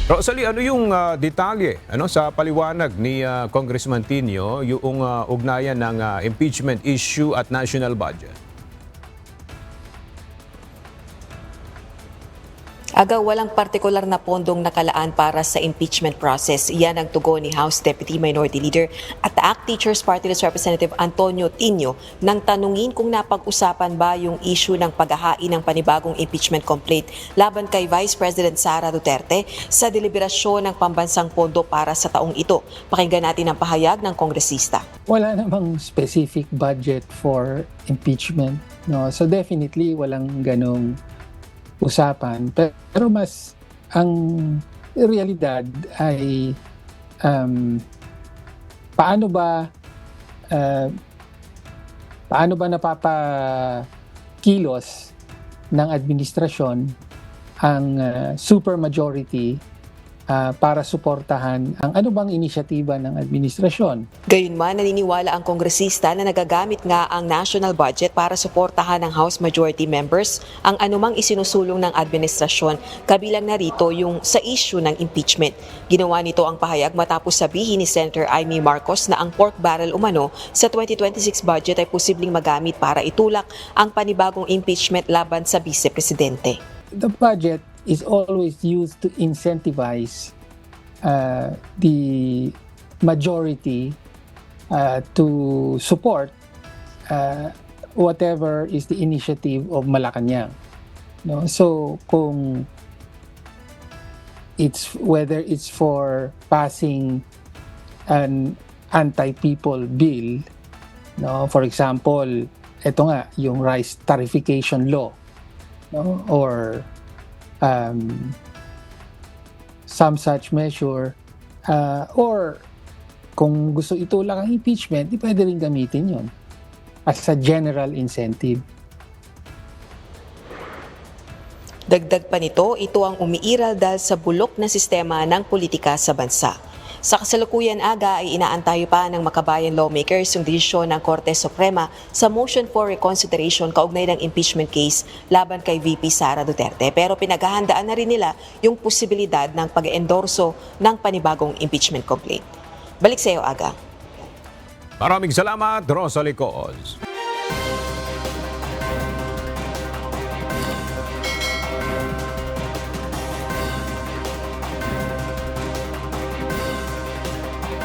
Rosalie, ano yung detalye sa paliwanag ni Congressman Tinio yung ugnayan ng impeachment issue at national budget? Aga, walang partikular na pondong nakalaan para sa impeachment process. Yan ang tugon ni House Deputy Minority Leader at the ACT Teachers Party List Representative Antonio Tinio nang tanungin kung napag-usapan ba yung issue ng paghahain ng panibagong impeachment complaint laban kay Vice President Sara Duterte sa deliberasyon ng pambansang pondo para sa taong ito. Pakinggan natin ang pahayag ng kongresista. Wala namang specific budget for impeachment. No? So definitely walang ganong usapan. Pero mas ang realidad ay paano ba napapakilos ng administrasyon ang supermajority para suportahan ang ano bang inisyatiba ng administrasyon. Gayunman, naniniwala ang kongresista na nagagamit nga ang national budget para suportahan ng House Majority members ang anumang isinusulong ng administrasyon, kabilang na rito yung sa issue ng impeachment. Ginawa nito ang pahayag matapos sabihin ni Senator Amy Marcos na ang pork barrel umano sa 2026 budget ay posibleng magamit para itulak ang panibagong impeachment laban sa Vice Presidente. The budget is always used to incentivize the majority to support whatever is the initiative of Malacanang. No? So kung whether it's for passing an anti-people bill, no? For example, ito nga yung rice tariffication law, no? Or some such measure, or kung gusto itulak ang impeachment, di pwede rin gamitin yon as a general incentive. Dagdag pa nito, ito ang umiiral dahil sa bulok na sistema ng politika sa bansa. Sa kasalukuyan aga ay inaantay pa ng makabayan lawmakers yung desisyon ng Korte Suprema sa motion for reconsideration kaugnay ng impeachment case laban kay VP Sara Duterte. Pero pinaghahandaan na rin nila yung posibilidad ng pag-endorso ng panibagong impeachment complaint. Balik sa iyo, Aga. Maraming salamat, Rosalie Coz.